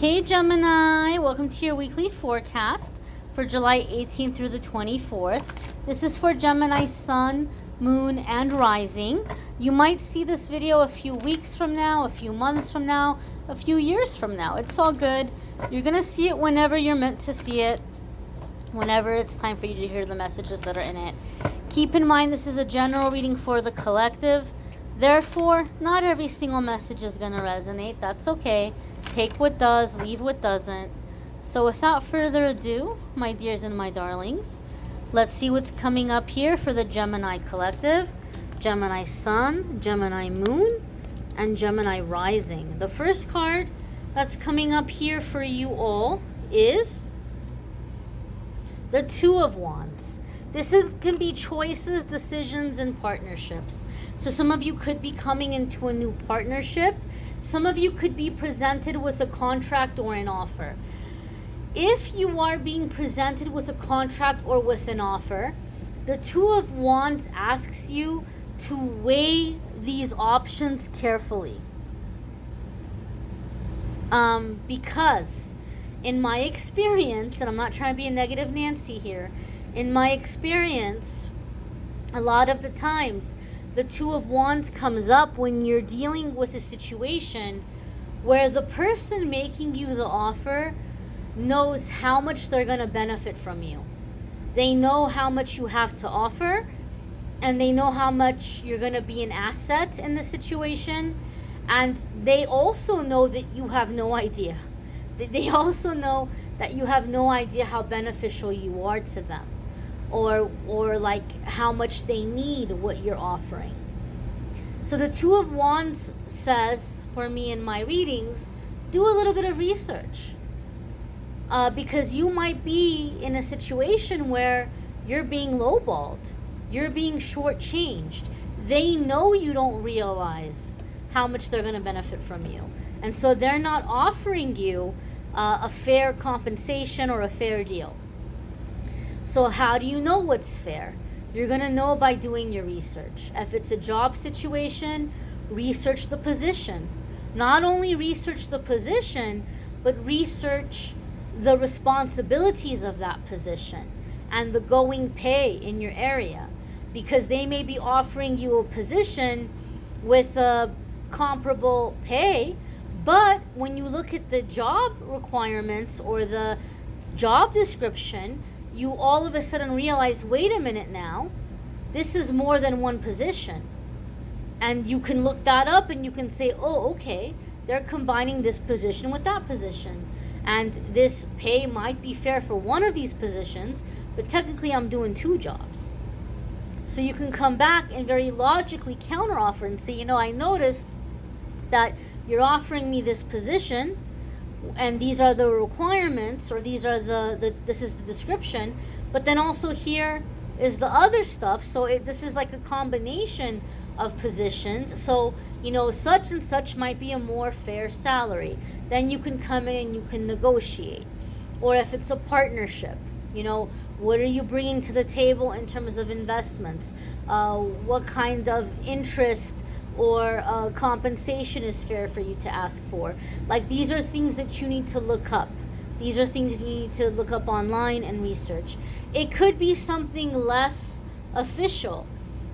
Hey Gemini, welcome to your weekly forecast for July 18th through the 24th. This is for Gemini Sun, Moon, and Rising. You might see this video a few weeks from now, a few months from now, a few years from now. It's all good. You're going to see it whenever you're meant to see it, whenever it's time for you to hear the messages that are in it. Keep in mind this is a general reading for the collective. Therefore, not every single message is going to resonate. That's okay. Take what does, leave what doesn't. So without further ado, my dears and my darlings, let's see what's coming up here for the Gemini collective, Gemini Sun, Gemini Moon, and Gemini Rising. The first card that's coming up here for you all is the Two of Wands. This can be choices, decisions, and partnerships. So some of you could be coming into a new partnership. Some of you could be presented with a contract or an offer. If you are being presented with a contract or with an offer, the Two of Wands asks you to weigh these options carefully. Because in my experience, and I'm not trying to be a negative Nancy here, in my experience, a lot of the times, the Two of Wands comes up when you're dealing with a situation where the person making you the offer knows how much they're going to benefit from you. They know how much you have to offer, and they know how much you're going to be an asset in the situation, and they also know that you have no idea. They also know that you have no idea how beneficial you are to them, or like how much they need what you're offering. So the Two of Wands says, for me in my readings, do a little bit of research. Because you might be in a situation where you're being lowballed. You're being shortchanged. They know you don't realize how much they're going to benefit from you. And so they're not offering you a fair compensation or a fair deal. So how do you know what's fair? You're going to know by doing your research. If it's a job situation, research the position. Not only research the position, but research the responsibilities of that position and the going pay in your area. Because they may be offering you a position with a comparable pay, but when you look at the job requirements or the job description, you all of a sudden realize, wait a minute now, this is more than one position. And you can look that up and you can say, oh, okay, they're combining this position with that position. And this pay might be fair for one of these positions, but technically I'm doing two jobs. So you can come back and very logically counteroffer and say, I noticed that you're offering me this position, and these are the requirements, or these are this is the description, but then also here is the other stuff. So this is like a combination of positions. So such and such might be a more fair salary. Then you can come in and you can negotiate. Or if it's a partnership, what are you bringing to the table in terms of investments? What kind of interest or compensation is fair for you to ask for? Like, these are things that you need to look up. These are things you need to look up online and research. It could be something less official.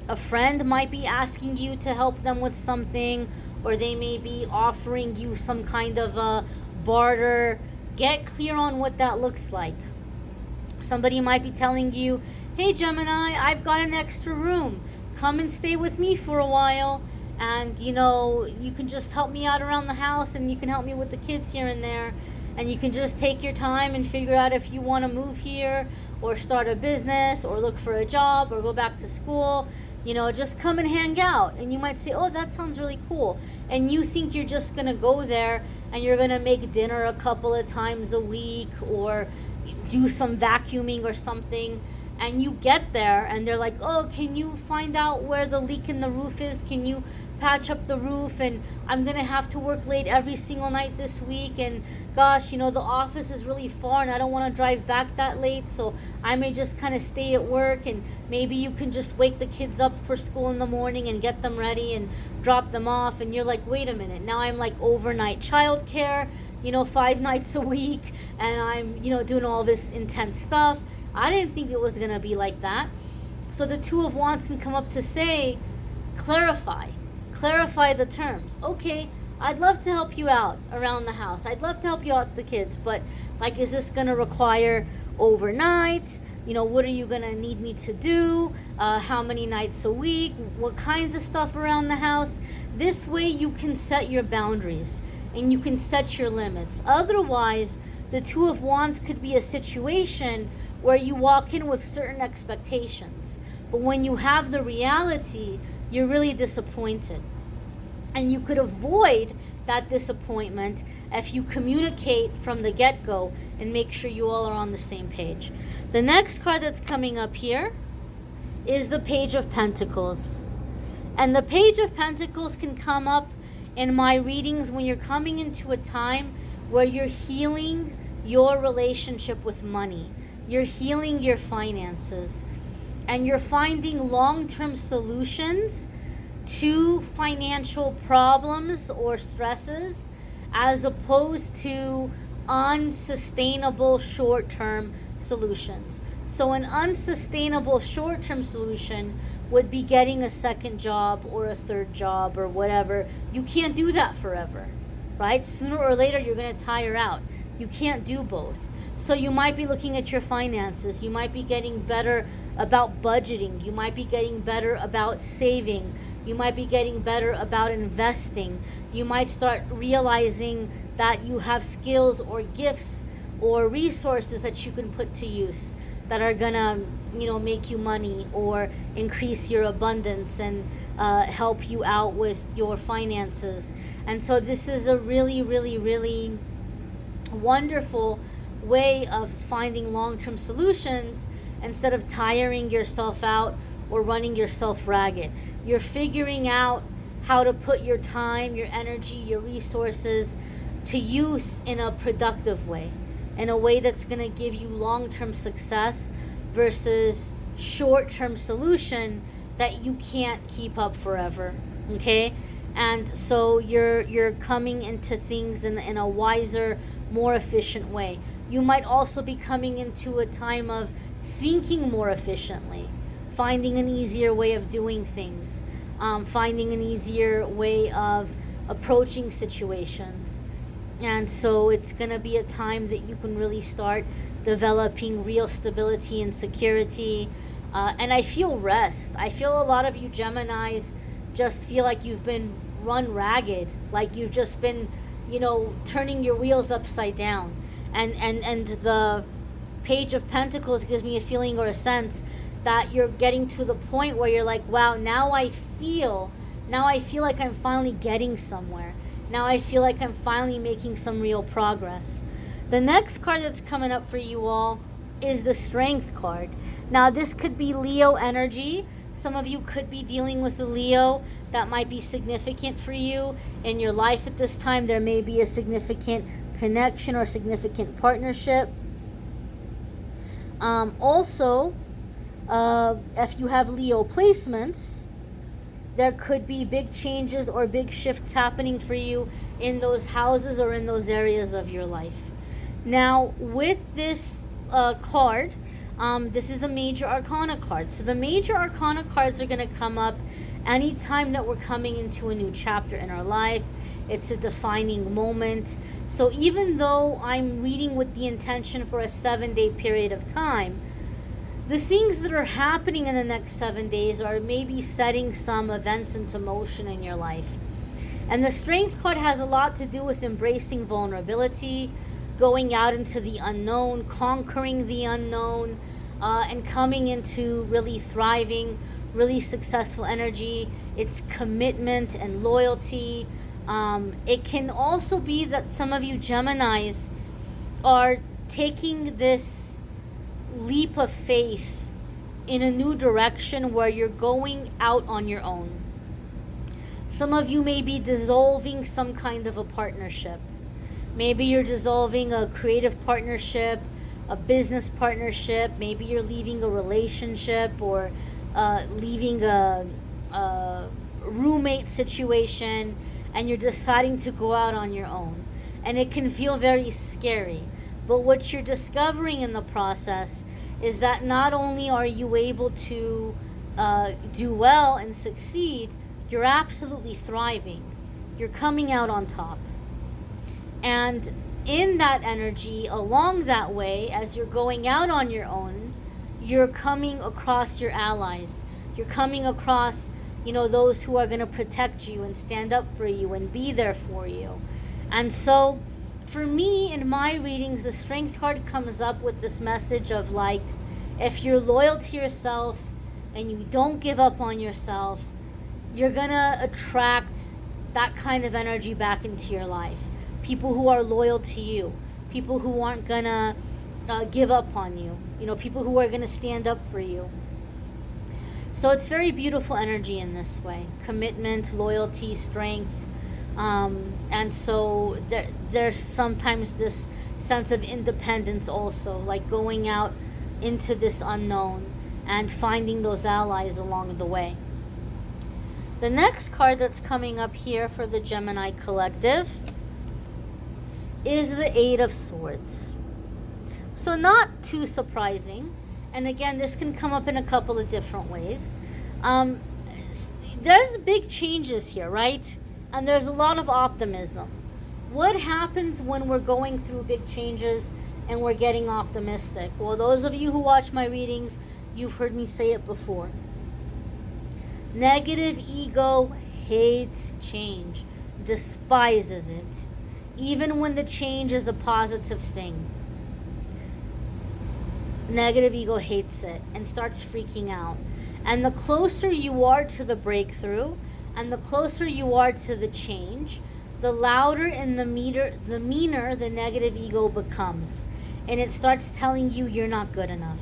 A friend might be asking you to help them with something, or they may be offering you some kind of a barter. Get clear on what that looks like. Somebody might be telling you, hey Gemini, I've got an extra room. Come and stay with me for a while. And you can just help me out around the house, and you can help me with the kids here and there, and you can just take your time and figure out if you want to move here or start a business or look for a job or go back to school. Just come and hang out. And you might say, oh, that sounds really cool. And you think you're just going to go there and you're going to make dinner a couple of times a week or do some vacuuming or something. And you get there and they're like, oh, can you find out where the leak in the roof is? Can you patch up the roof? And I'm going to have to work late every single night this week. And gosh, the office is really far and I don't want to drive back that late. So I may just kind of stay at work, and maybe you can just wake the kids up for school in the morning and get them ready and drop them off. And you're like, wait a minute, now I'm like overnight childcare. 5 nights a week, and I'm, doing all this intense stuff. I didn't think it was going to be like that. So the Two of Wands can come up to say, clarify the terms. Okay, I'd love to help you out around the house. I'd love to help you out with the kids, but like, is this going to require overnight? What are you going to need me to do? How many nights a week? What kinds of stuff around the house? This way you can set your boundaries and you can set your limits. Otherwise, the Two of Wands could be a situation where you walk in with certain expectations, but when you have the reality, you're really disappointed. And you could avoid that disappointment if you communicate from the get-go and make sure you all are on the same page. The next card that's coming up here is the Page of Pentacles. And the Page of Pentacles can come up in my readings when you're coming into a time where you're healing your relationship with money. You're healing your finances. And you're finding long-term solutions to financial problems or stresses, as opposed to unsustainable short-term solutions. So an unsustainable short-term solution would be getting a second job or a third job or whatever. You can't do that forever, right? Sooner or later you're going to tire out. You can't do both. So you might be looking at your finances. You might be getting better about budgeting. You might be getting better about saving. You might be getting better about investing. You might start realizing that you have skills or gifts or resources that you can put to use that are gonna, make you money or increase your abundance and help you out with your finances. And so this is a really, really, really wonderful way of finding long-term solutions instead of tiring yourself out or running yourself ragged. You're figuring out how to put your time, your energy, your resources to use in a productive way, in a way that's going to give you long-term success versus short-term solution that you can't keep up forever. Okay? And so you're coming into things in a wiser, more efficient way. You might also be coming into a time of thinking more efficiently, finding an easier way of doing things, finding an easier way of approaching situations. And so it's going to be a time that you can really start developing real stability and security. And I feel rest. I feel a lot of you Geminis just feel like you've been run ragged, like you've just been, turning your wheels upside down. And the Page of Pentacles gives me a feeling or a sense that you're getting to the point where you're like, wow, now I feel like I'm finally getting somewhere. Now I feel like I'm finally making some real progress. The next card that's coming up for you all is the Strength card. Now this could be Leo energy. Some of you could be dealing with a Leo that might be significant for you in your life at this time. There may be a significant connection or significant partnership. Also, if you have Leo placements, there could be big changes or big shifts happening for you in those houses or in those areas of your life. Now, with this card, this is a Major Arcana card. So the Major Arcana cards are going to come up anytime that we're coming into a new chapter in our life. It's a defining moment. So even though I'm reading with the intention for a 7-day period of time, the things that are happening in the next 7 days are maybe setting some events into motion in your life. And the Strength card has a lot to do with embracing vulnerability, going out into the unknown, conquering the unknown, and coming into really thriving, really successful energy. It's commitment and loyalty. It can also be that some of you Geminis are taking this leap of faith in a new direction where you're going out on your own. Some of you may be dissolving some kind of a partnership. Maybe you're dissolving a creative partnership, a business partnership. Maybe you're leaving a relationship or leaving a roommate situation, and you're deciding to go out on your own. and it can feel very scary. But what you're discovering in the process is that not only are you able to do well and succeed, you're absolutely thriving. You're coming out on top. And in that energy, along that way, as you're going out on your own, you're coming across your allies. You're coming across, those who are going to protect you and stand up for you and be there for you. And so, for me, in my readings, the Strength card comes up with this message of like, if you're loyal to yourself and you don't give up on yourself, you're going to attract that kind of energy back into your life. People who are loyal to you, people who aren't going to give up on you, people who are going to stand up for you. So it's very beautiful energy in this way. Commitment, loyalty, strength. And so there's sometimes this sense of independence also, like going out into this unknown and finding those allies along the way. The next card that's coming up here for the Gemini collective is the Eight of Swords. So not too surprising. And again, this can come up in a couple of different ways. There's big changes here, right? And there's a lot of optimism. What happens when we're going through big changes and we're getting optimistic? Well, those of you who watch my readings, you've heard me say it before. Negative ego hates change, despises it, even when the change is a positive thing. Negative ego hates it and starts freaking out. And the closer you are to the breakthrough and the closer you are to the change, the louder and the meaner the negative ego becomes. And it starts telling you you're not good enough.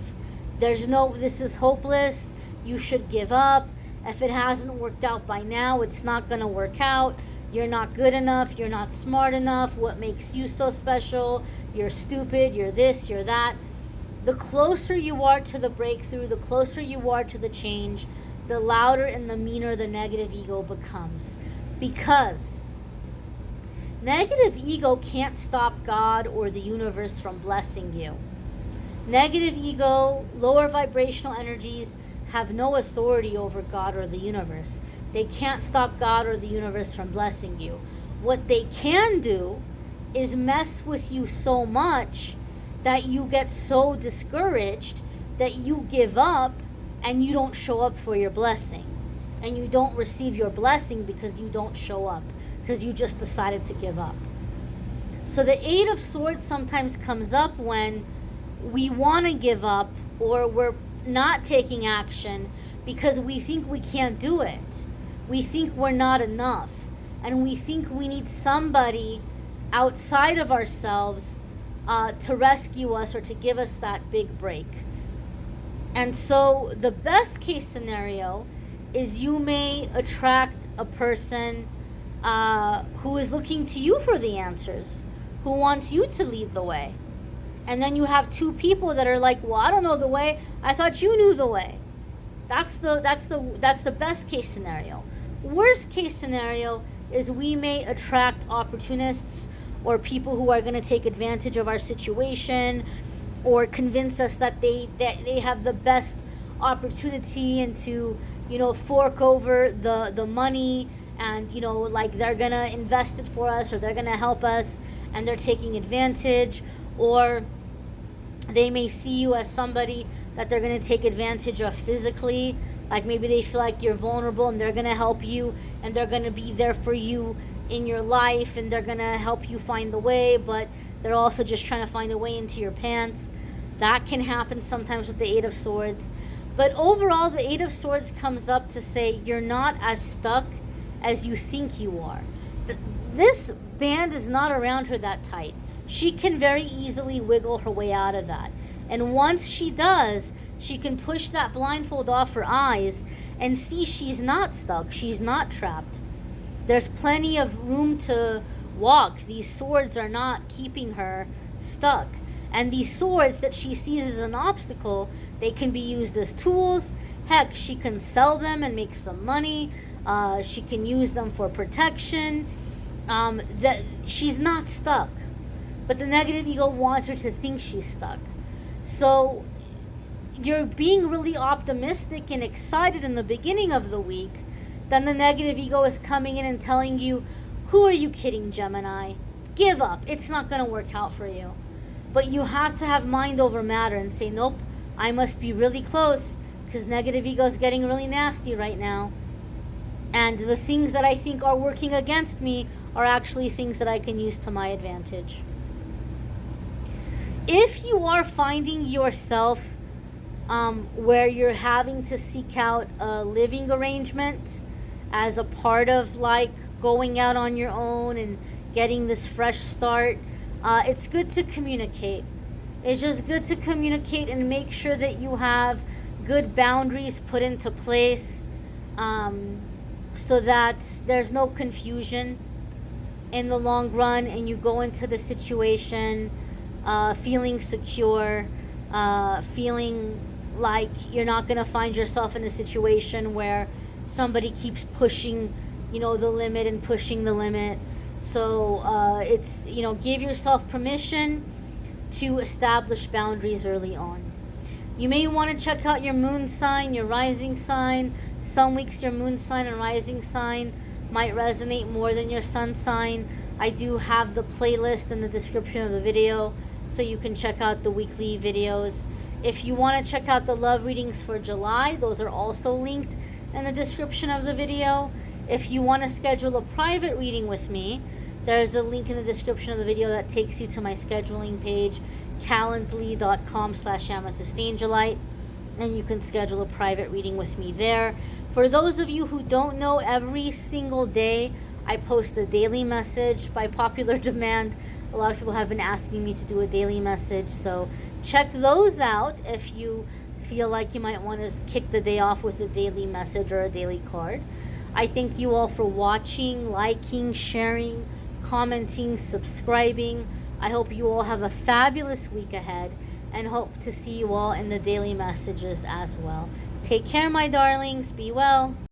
This is hopeless. You should give up. If it hasn't worked out by now, it's not going to work out. You're not good enough. You're not smart enough. What makes you so special? You're stupid. You're this. You're that. The closer you are to the breakthrough, the closer you are to the change, the louder and the meaner the negative ego becomes. Because negative ego can't stop God or the universe from blessing you. Negative ego, lower vibrational energies have no authority over God or the universe. They can't stop God or the universe from blessing you. What they can do is mess with you so much that you get so discouraged that you give up and you don't show up for your blessing. And you don't receive your blessing because you don't show up, because you just decided to give up. So the Eight of Swords sometimes comes up when we want to give up or we're not taking action because we think we can't do it. We think we're not enough. And we think we need somebody outside of ourselves to rescue us or to give us that big break. And so the best case scenario is you may attract a person who is looking to you for the answers, who wants you to lead the way. And then you have two people that are like, well, I don't know the way. I thought you knew the way. That's the best case scenario. Worst case scenario is we may attract opportunists or people who are going to take advantage of our situation or convince us that they have the best opportunity and to, fork over the money and, like they're going to invest it for us or they're going to help us and they're taking advantage. Or they may see you as somebody that they're going to take advantage of physically. Like maybe they feel like you're vulnerable and they're going to help you and they're going to be there for you in your life and they're going to help you find the way, but they're also just trying to find a way into your pants. That can happen sometimes with the Eight of Swords. But overall, the Eight of Swords comes up to say you're not as stuck as you think you are. This band is not around her that tight. She can very easily wiggle her way out of that. And once she does, she can push that blindfold off her eyes and see she's not stuck. She's not trapped. There's plenty of room to walk. These swords are not keeping her stuck. And these swords that she sees as an obstacle, they can be used as tools. Heck, she can sell them and make some money. She can use them for protection. that she's not stuck, but the negative ego wants her to think she's stuck. So you're being really optimistic and excited in the beginning of the week, then the negative ego is coming in and telling you, who are you kidding, Gemini? Give up. It's not going to work out for you. But you have to have mind over matter and say, nope, I must be really close because negative ego is getting really nasty right now. And the things that I think are working against me are actually things that I can use to my advantage. If you are finding yourself where you're having to seek out a living arrangement as a part of like going out on your own and getting this fresh start, it's good to communicate. It's just good to communicate and make sure that you have good boundaries put into place, so that there's no confusion in the long run and you go into the situation feeling secure, feeling like you're not going to find yourself in a situation where somebody keeps pushing, the limit and pushing the limit. So it's, give yourself permission to establish boundaries early on. You may want to check out your moon sign, your rising sign. Some weeks your moon sign and rising sign might resonate more than your sun sign. I do have the playlist in the description of the video, so you can check out the weekly videos. If you want to check out the love readings for July, those are also linked in the description of the video. If you want to schedule a private reading with me, there's a link in the description of the video that takes you to my scheduling page, calendly.com/amethystangelite, and you can schedule a private reading with me there. For those of you who don't know, every single day I post a daily message by popular demand. A lot of people have been asking me to do a daily message, so check those out if you feel like you might want to kick the day off with a daily message or a daily card. I thank you all for watching, liking, sharing, commenting, subscribing. I hope you all have a fabulous week ahead and hope to see you all in the daily messages as well. Take care, my darlings. Be well.